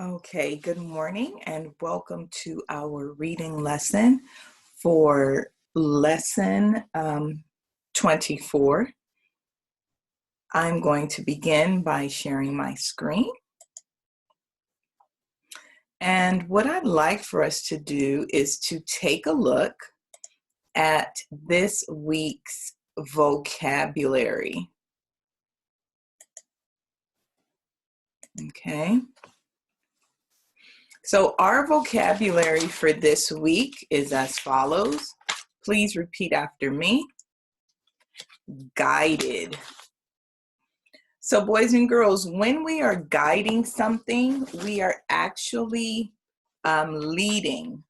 Okay, good morning and welcome to our reading lesson for lesson 24. I'm going to begin by sharing my screen. And what I'd like for us to do is to take a look at this week's vocabulary. Okay. So our vocabulary for this week is as follows. Please repeat after me. Guided. So boys and girls, when we are guiding something, we are actually leading.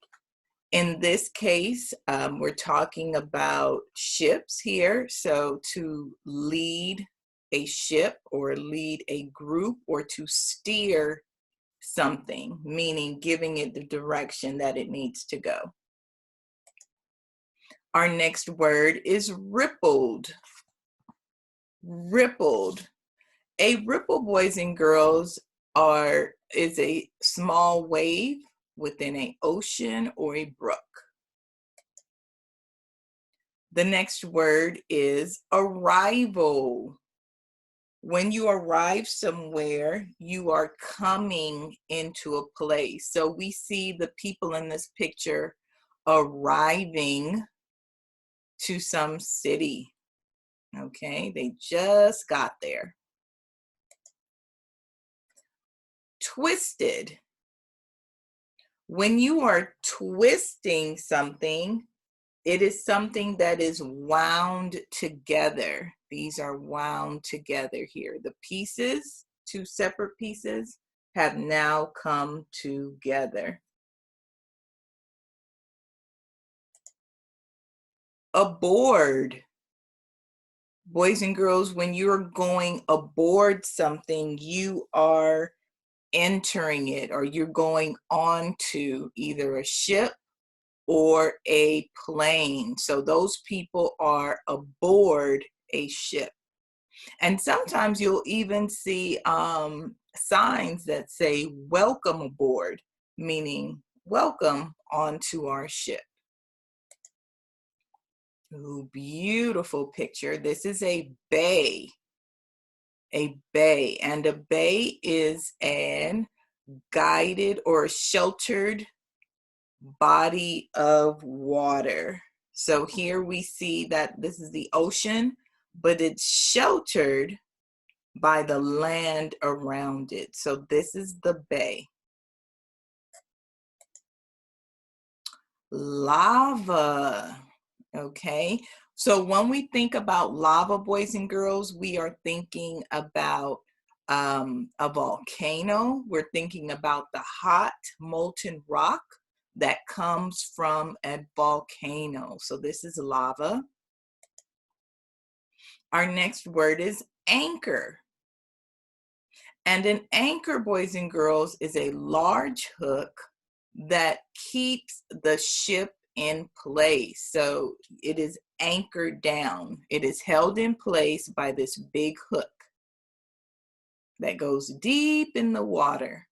In this case, we're talking about ships here. So to lead a ship or lead a group or to steer something, meaning giving it the direction that it needs to go. Our next word is rippled. Rippled. A ripple, boys and girls, is a small wave within an ocean or a brook. The next word is arrival. When you arrive somewhere, you are coming into a place. So we see the people in this picture arriving to some city. Okay, they just got there. Twisted. When you are twisting something, it is something that is wound together. These are wound together here. The pieces, two separate pieces, have now come together. Aboard. Boys and girls, when you're going aboard something, you are entering it or you're going onto either a ship or a plane. So those people are aboard a ship. And sometimes you'll even see signs that say welcome aboard, meaning welcome onto our ship. Ooh, beautiful picture. This is a bay. A bay, and a bay is an guided or sheltered body of water. So here we see that this is the ocean, but it's sheltered by the land around it. So this is the bay. Lava. Okay. So when we think about lava, boys and girls, we are thinking about a volcano. We're thinking about the hot molten rock that comes from a volcano. So this is lava. Our next word is anchor. And an anchor, boys and girls, is a large hook that keeps the ship in place. So it is anchored down. It is held in place by this big hook that goes deep in the water.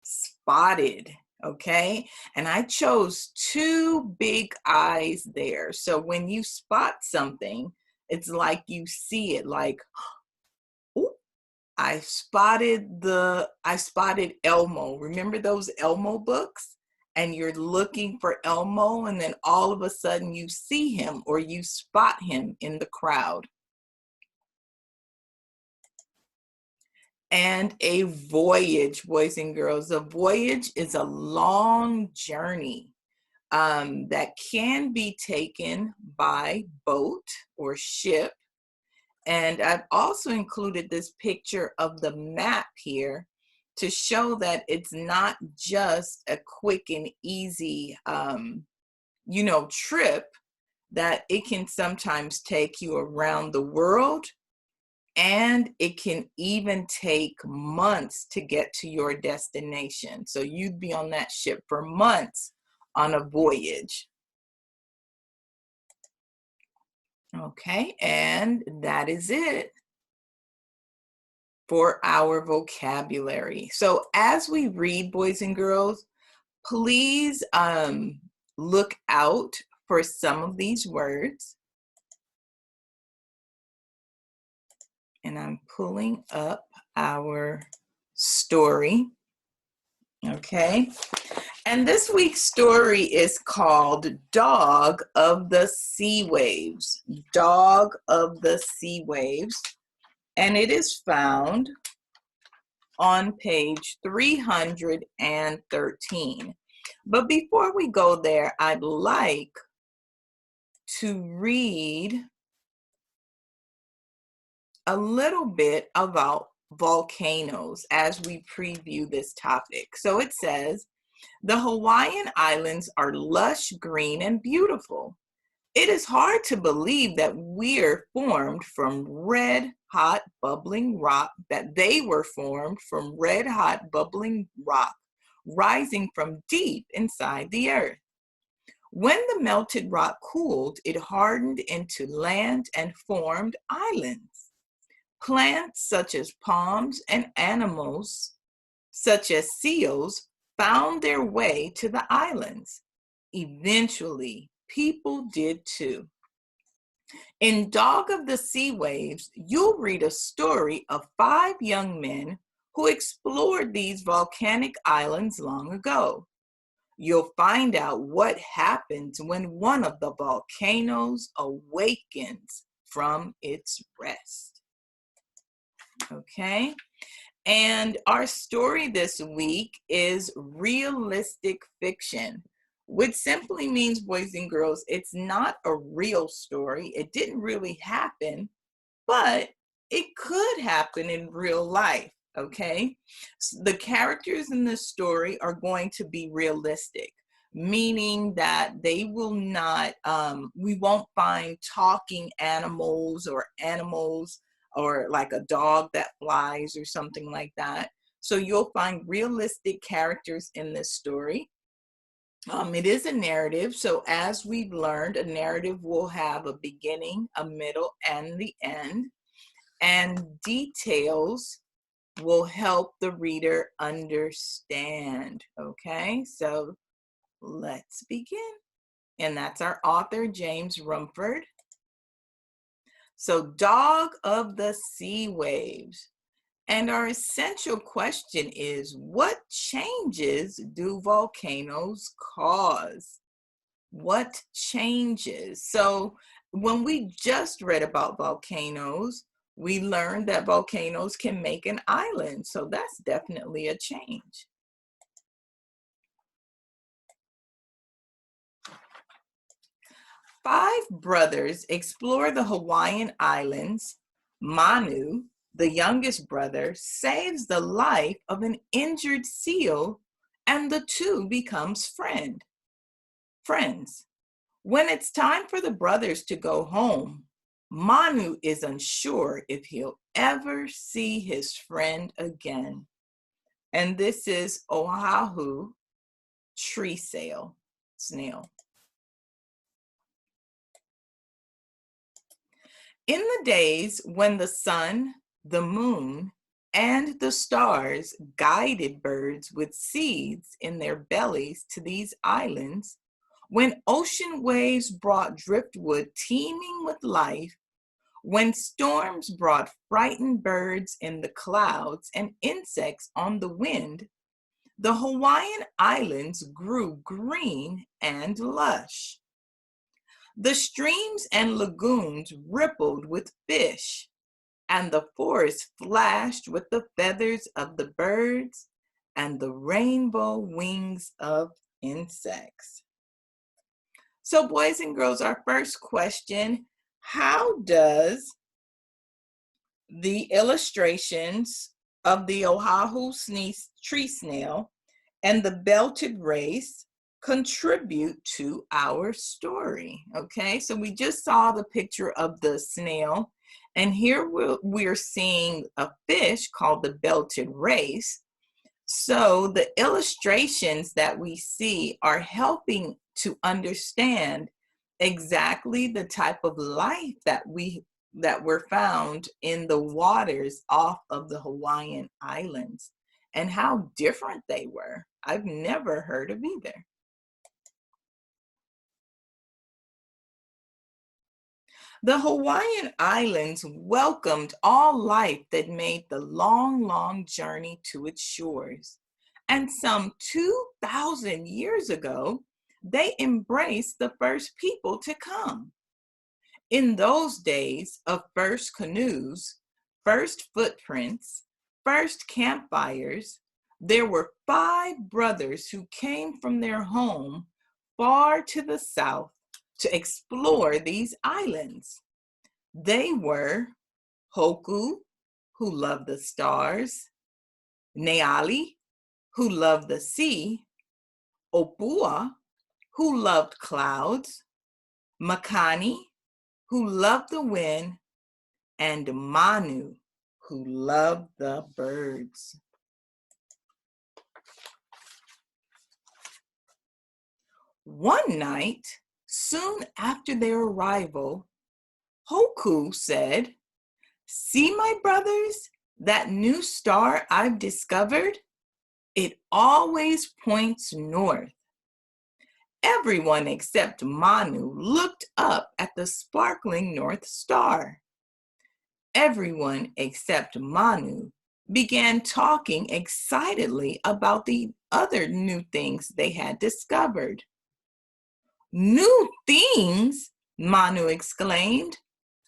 Spotted, okay? And I chose two big eyes there. So when you spot something, it's like you see it like, oh, I spotted Elmo. Remember those Elmo books? And you're looking for Elmo, and then all of a sudden you see him or you spot him in the crowd. And a voyage, boys and girls. A voyage is a long journey that can be taken by boat or ship. And I've also included this picture of the map here to show that it's not just a quick and easy, trip, that it can sometimes take you around the world, and it can even take months to get to your destination. So you'd be on that ship for months on a voyage. Okay, and that is it. for our vocabulary. So as we read, boys and girls, please look out for some of these words. And I'm pulling up our story. Okay. And this week's story is called Dog of the Sea Waves. Dog of the Sea Waves. And it is found on page 313. But before we go there, I'd like to read a little bit about volcanoes as we preview this topic. So it says, the Hawaiian Islands are lush, green, and beautiful. It is hard to believe that we're formed from red hot bubbling rock, that they were formed from red hot bubbling rock rising from deep inside the earth. When the melted rock cooled, it hardened into land and formed islands. Plants such as palms and animals such as seals found their way to the islands. Eventually, people did too. In Dog of the Sea Waves, you'll read a story of 5 young men who explored these volcanic islands long ago. You'll find out what happens when one of the volcanoes awakens from its rest. Okay? And our story this week is realistic fiction, which simply means, boys and girls, it's not a real story. It didn't really happen, but it could happen in real life, okay? The characters in this story are going to be realistic, meaning that they will not, we won't find talking animals or like a dog that flies or something like that. So you'll find realistic characters in this story. It is a narrative, so as we've learned, a narrative will have a beginning, a middle, and the end, and details will help the reader understand, okay? So let's begin. And that's our author, James Rumford. So Dog of the Sea Waves. And our essential question is, what changes do volcanoes cause? What changes? So when we just read about volcanoes, we learned that volcanoes can make an island. So that's definitely a change. Five brothers explore the Hawaiian Islands. Manu, the youngest brother, saves the life of an injured seal, and the two becomes friends. When it's time for the brothers to go home, Manu is unsure if he'll ever see his friend again. And this is Oahu tree snail. In the days when the sun, the moon, and the stars guided birds with seeds in their bellies to these islands, when ocean waves brought driftwood teeming with life, when storms brought frightened birds in the clouds and insects on the wind, the Hawaiian Islands grew green and lush. The streams and lagoons rippled with fish, and the forest flashed with the feathers of the birds and the rainbow wings of insects. So boys and girls, our first question, how does the illustrations of the Oahu tree snail and the belted race contribute to our story? Okay, so we just saw the picture of the snail, and here we're seeing a fish called the belted race. So the illustrations that we see are helping to understand exactly the type of life that we that were found in the waters off of the Hawaiian Islands and how different they were. I've never heard of either. The Hawaiian Islands welcomed all life that made the long journey to its shores. And some 2,000 years ago, they embraced the first people to come. In those days of first canoes, first footprints, first campfires, there were 5 brothers who came from their home far to the south to explore these islands. They were Hoku, who loved the stars, Neali, who loved the sea, Opua, who loved clouds, Makani, who loved the wind, and Manu, who loved the birds. One night, soon after their arrival, Hoku said, "See, my brothers, that new star I've discovered? It always points north." Everyone except Manu looked up at the sparkling North Star. Everyone except Manu began talking excitedly about the other new things they had discovered. "New things?" Manu exclaimed.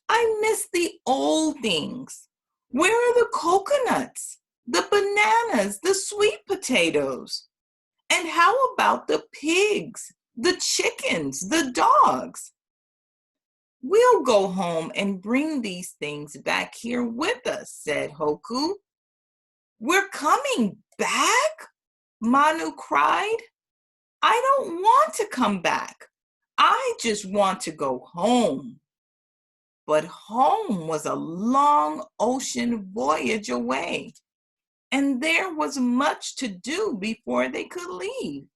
"I miss the old things. Where are the coconuts, the bananas, the sweet potatoes? And how about the pigs, the chickens, the dogs?" "We'll go home and bring these things back here with us," said Hoku. "We're coming back?" Manu cried. "I don't want to come back. I just want to go home." But home was a long ocean voyage away, and there was much to do before they could leave.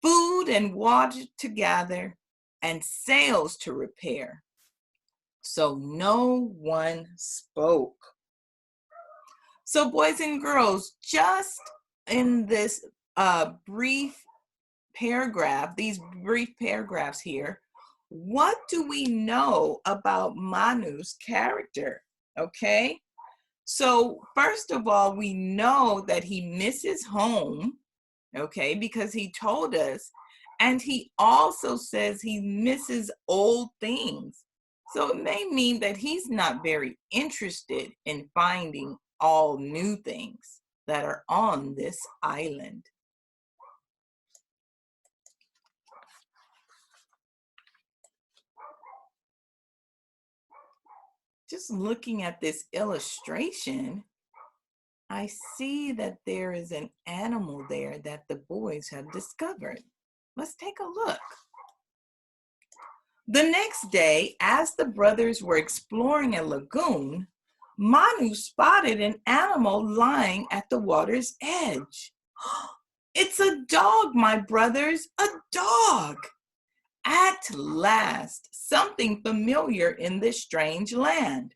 Food and water to gather, and sails to repair. So no one spoke. So boys and girls, just in this brief paragraph, these brief paragraphs here, what do we know about Manu's character? Okay, so first of all, we know that he misses home, okay, because he told us, and he also says he misses old things. So it may mean that he's not very interested in finding all new things that are on this island. Just looking at this illustration, I see that there is an animal there that the boys have discovered. Let's take a look. The next day, as the brothers were exploring a lagoon, Manu spotted an animal lying at the water's edge. "It's a dog, my brothers, a dog!" At last, something familiar in this strange land.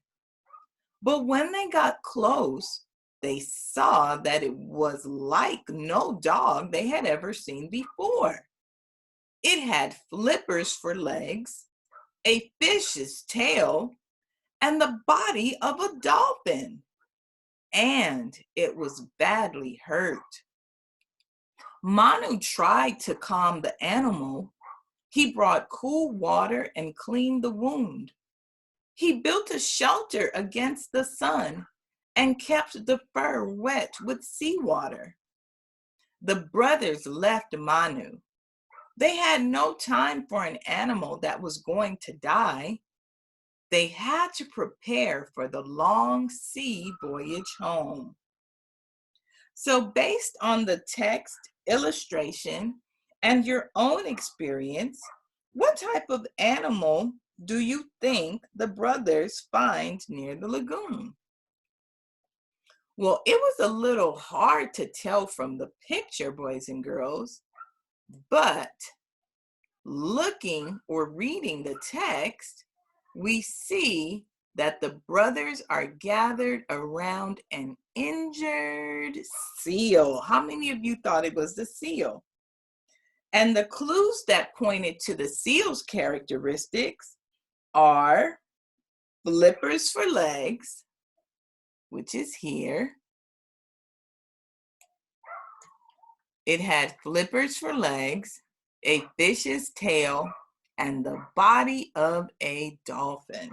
But when they got close, they saw that it was like no dog they had ever seen before. It had flippers for legs, a fish's tail, and the body of a dolphin. And it was badly hurt. Manu tried to calm the animal. He brought cool water and cleaned the wound. He built a shelter against the sun and kept the fur wet with seawater. The brothers left Manu. They had no time for an animal that was going to die. They had to prepare for the long sea voyage home. So based on the text, illustration, and your own experience, what type of animal do you think the brothers find near the lagoon? Well, it was a little hard to tell from the picture, boys and girls, but looking or reading the text, we see that the brothers are gathered around an injured seal. How many of you thought it was the seal? And the clues that pointed to the seal's characteristics are flippers for legs, which is here. It had flippers for legs, a fish's tail, and the body of a dolphin.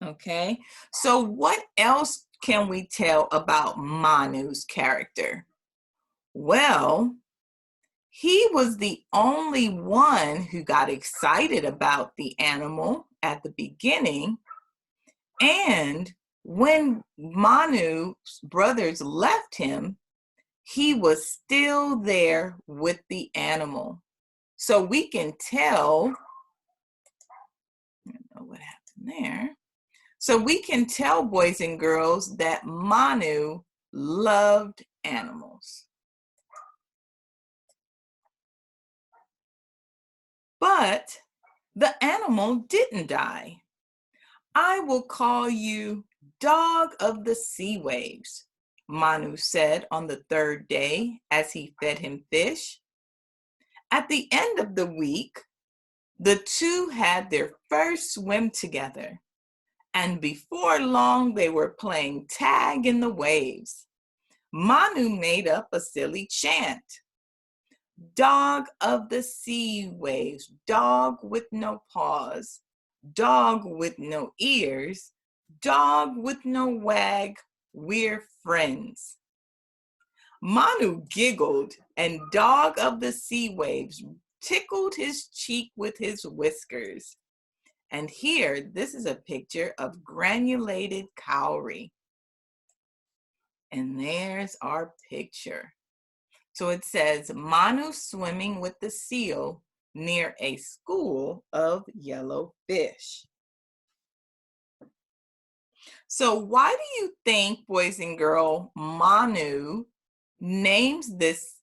Okay, so what else can we tell about Manu's character? Well, he was the only one who got excited about the animal at the beginning. And when Manu's brothers left him, he was still there with the animal. So we can tell, I don't know what happened there. So we can tell, boys and girls, that Manu loved animals. But the animal didn't die. I will call you dog of the sea waves, Manu said on the third day as he fed him fish. At the end of the week, the two had their first swim together, and before long they were playing tag in the waves. Manu made up a silly chant. Dog of the sea waves, dog with no paws, dog with no ears, dog with no wag, we're friends. Manu giggled, and dog of the sea waves tickled his cheek with his whiskers. And here, this is a picture of granulated cowrie. And there's our picture. So it says, Manu swimming with the seal near a school of yellow fish. So why do you think, boys and girls, Manu names this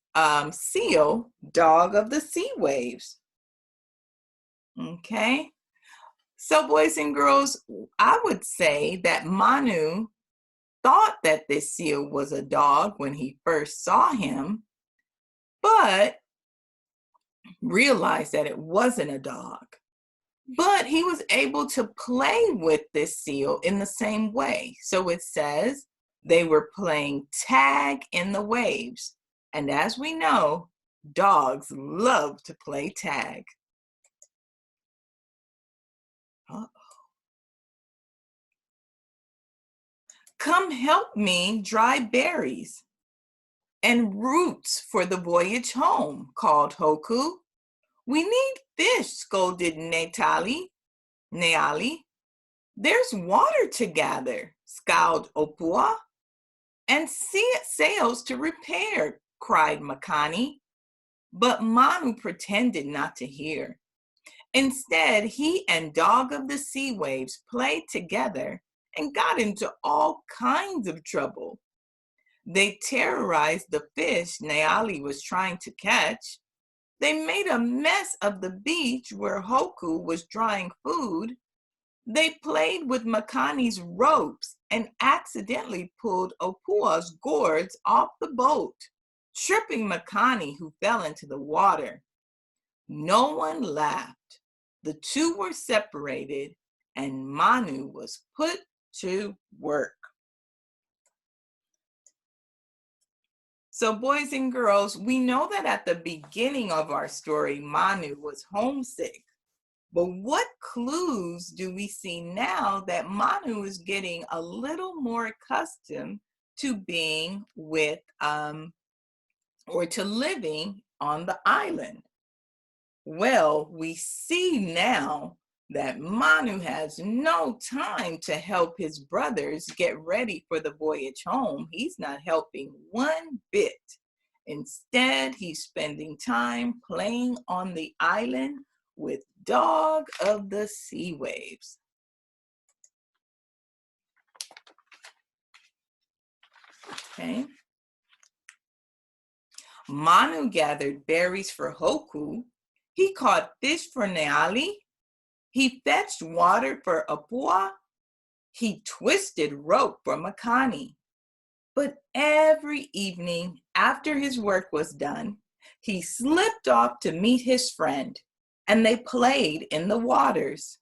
seal dog of the sea waves? Okay. So boys and girls, I would say that Manu thought that this seal was a dog when he first saw him, but realized that it wasn't a dog. But he was able to play with this seal in the same way. So it says they were playing tag in the waves. And as we know, dogs love to play tag. Uh-oh. Come help me dry berries and roots for the voyage home, called Hoku. We need fish, scolded Neali. There's water to gather, scowled Opua. And sails to repair, cried Makani. But Manu pretended not to hear. Instead, he and Dog of the Sea Waves played together and got into all kinds of trouble. They terrorized the fish Neali was trying to catch. They made a mess of the beach where Hoku was drying food. They played with Makani's ropes and accidentally pulled Opua's gourds off the boat, tripping Makani, who fell into the water. No one laughed. The two were separated and Manu was put to work. So boys and girls, we know that at the beginning of our story, Manu was homesick. But what clues do we see now that Manu is getting a little more accustomed to being with or to living on the island? Well, we see now that Manu has no time to help his brothers get ready for the voyage home. He's not helping one bit. Instead, he's spending time playing on the island with Dog of the Sea Waves. Okay. Manu gathered berries for Hoku. He caught fish for Neali. He fetched water for Apua. He twisted rope for Makani. But every evening after his work was done, he slipped off to meet his friend, and they played in the waves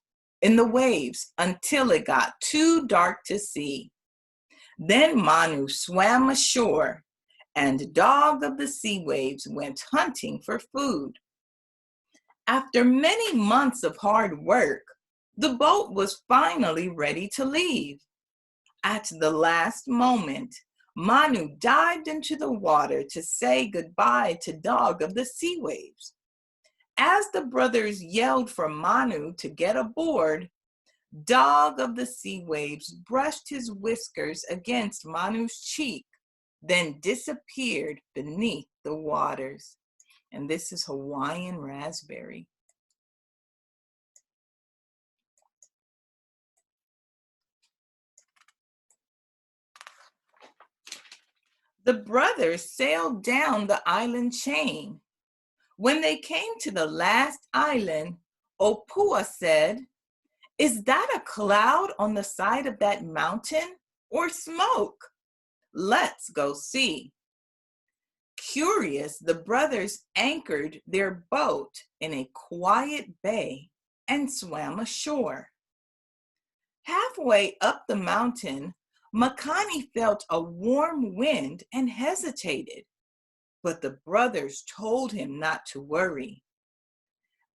until it got too dark to see. Then Manu swam ashore, and Dog of the Sea Waves went hunting for food. After many months of hard work, the boat was finally ready to leave. At the last moment, Manu dived into the water to say goodbye to Dog of the Sea Waves. As the brothers yelled for Manu to get aboard, Dog of the Sea Waves brushed his whiskers against Manu's cheek, then disappeared beneath the waters. And this is Hawaiian Raspberry. The brothers sailed down the island chain. When they came to the last island, Opua said, "Is that a cloud on the side of that mountain or smoke? Let's go see." Curious, the brothers anchored their boat in a quiet bay and swam ashore. Halfway up the mountain, Makani felt a warm wind and hesitated, but the brothers told him not to worry.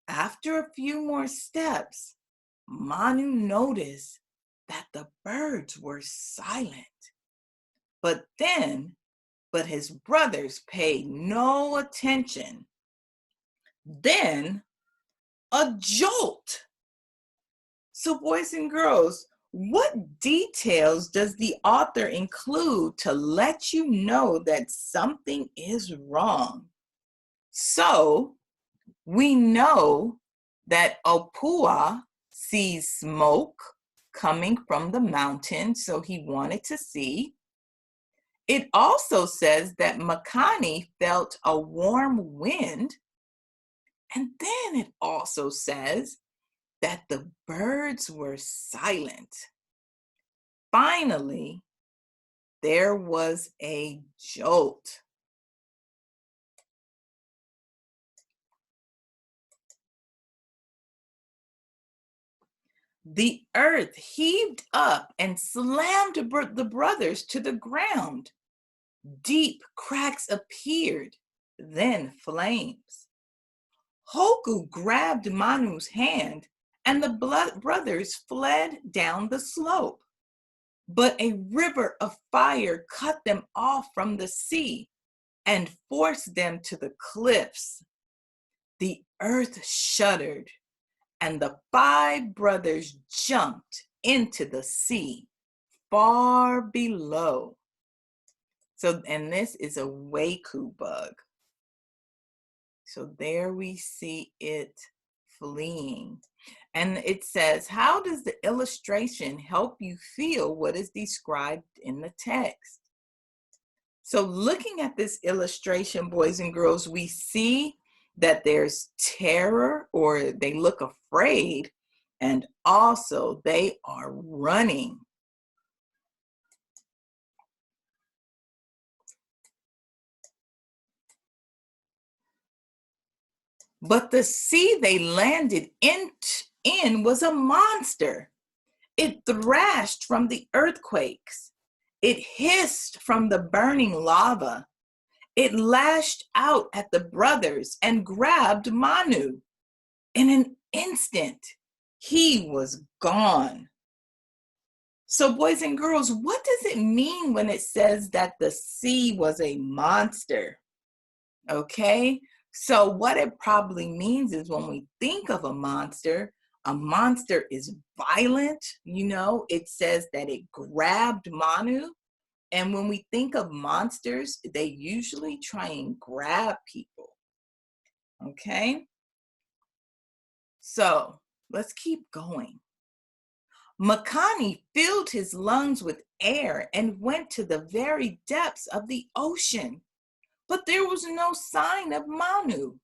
After a few more steps, Manu noticed that the birds were silent. But his brothers paid no attention. Then a jolt. So boys and girls, what details does the author include to let you know that something is wrong? So we know that Opua sees smoke coming from the mountain, so he wanted to see. It also says that Makani felt a warm wind. And then it also says that the birds were silent. Finally, there was a jolt. The earth heaved up and slammed the brothers to the ground. Deep cracks appeared, then flames. Hoku grabbed Manu's hand, and the brothers fled down the slope. But a river of fire cut them off from the sea and forced them to the cliffs. The earth shuddered, and the 5 brothers jumped into the sea far below. So, and this is a Waku bug. So there we see it fleeing. And it says, how does the illustration help you feel what is described in the text? So looking at this illustration, boys and girls, we see that there's terror, or they look afraid, and also they are running. But the sea they landed in was a monster. It thrashed from the earthquakes. It hissed from the burning lava. It lashed out at the brothers and grabbed Manu. In an instant, he was gone. So boys and girls, what does it mean when it says that the sea was a monster? Okay, so what it probably means is when we think of a monster is violent. You know, it says that it grabbed Manu. And when we think of monsters, they usually try and grab people. Okay, so let's keep going. Makani filled his lungs with air and went to the very depths of the ocean, but there was no sign of Manu.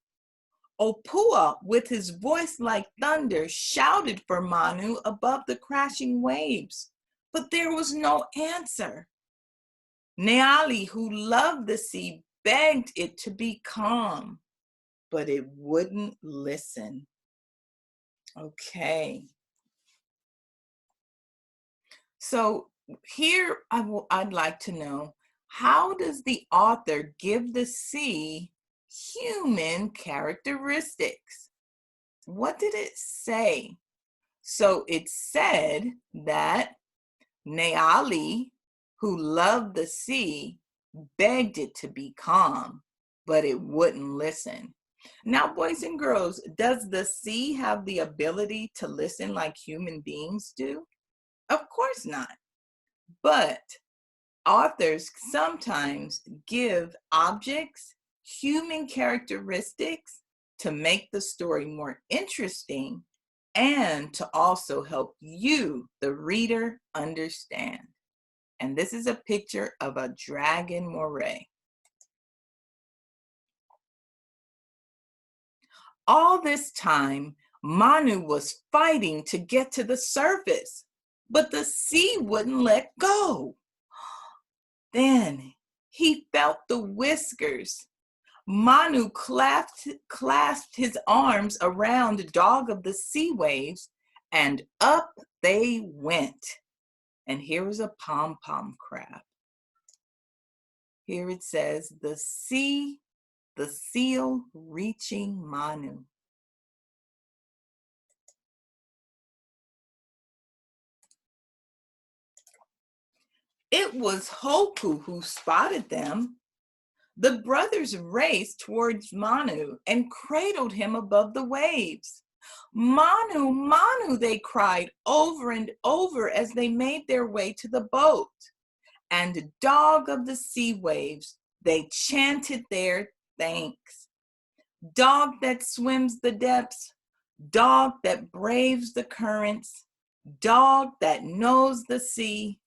Opua, with his voice like thunder, shouted for Manu above the crashing waves, but there was no answer. Neali, who loved the sea, begged it to be calm, but it wouldn't listen. Okay. So here I'd like to know, how does the author give the sea human characteristics? What did it say? So it said that Neali, who loved the sea, begged it to be calm, but it wouldn't listen. Now, boys and girls, does the sea have the ability to listen like human beings do? Of course not. But authors sometimes give objects human characteristics to make the story more interesting and to also help you, the reader, understand. And this is a picture of a dragon moray. All this time, Manu was fighting to get to the surface, but the sea wouldn't let go. Then he felt the whiskers. Manu clasped his arms around Dog of the Sea Waves, and up they went. And here is a pom-pom crab. Here it says, the seal reaching Manu. It was Hoku who spotted them. The brothers raced towards Manu and cradled him above the waves. Manu, Manu, they cried over and over as they made their way to the boat. And Dog of the Sea Waves, they chanted their thanks. Dog that swims the depths, dog that braves the currents, dog that knows the sea,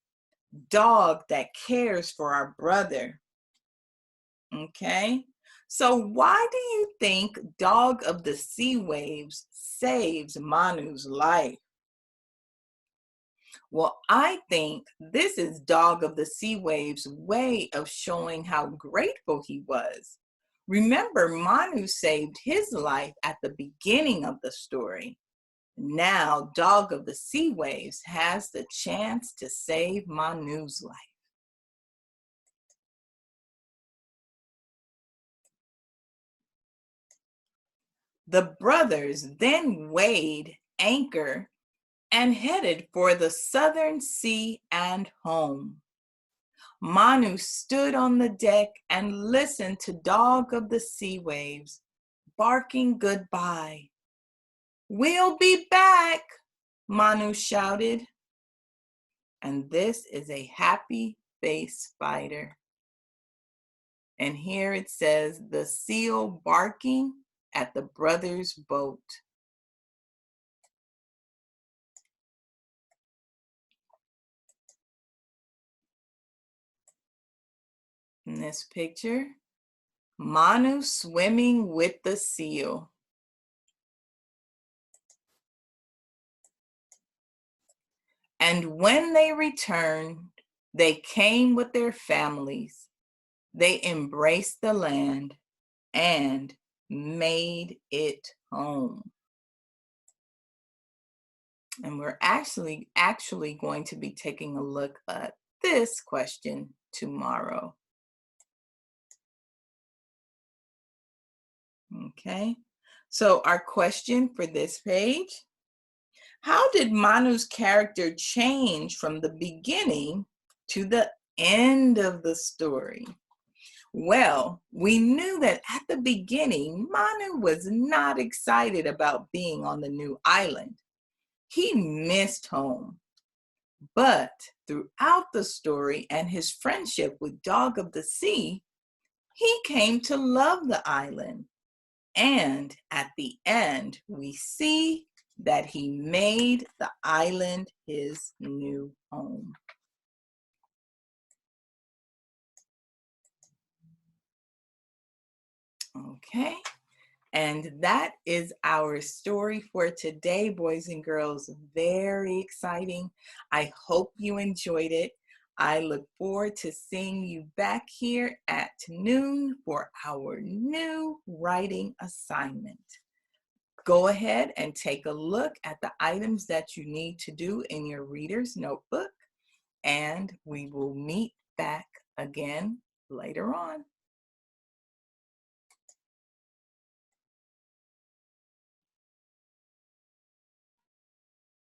dog that cares for our brother. Okay, so why do you think Dog of the Sea Waves saves Manu's life? Well, I think this is Dog of the Sea Waves' way of showing how grateful he was. Remember, Manu saved his life at the beginning of the story. Now, Dog of the Sea Waves has the chance to save Manu's life. The brothers then weighed anchor and headed for the southern sea and home. Manu stood on the deck and listened to Dog of the Sea Waves barking goodbye. "We'll be back," Manu shouted. And this is a happy face spider. And here it says, the seal barking at the brothers' boat. In this picture, Manu swimming with the seal. And when they returned, they came with their families. They embraced the land and made it home. And we're actually going to be taking a look at this question tomorrow. Okay, so our question for this page: how did Manu's character change from the beginning to the end of the story? Well, we knew that at the beginning, Manu was not excited about being on the new island. He missed home. But throughout the story and his friendship with Dog of the Sea, he came to love the island. And at the end, we see that he made the island his new home. Okay, And that is our story for today, boys and girls. Very exciting. I hope you enjoyed it. I look forward to seeing you back here at noon for our new writing assignment. Go ahead and take a look at the items that you need to do in your reader's notebook, and we will meet back again later on.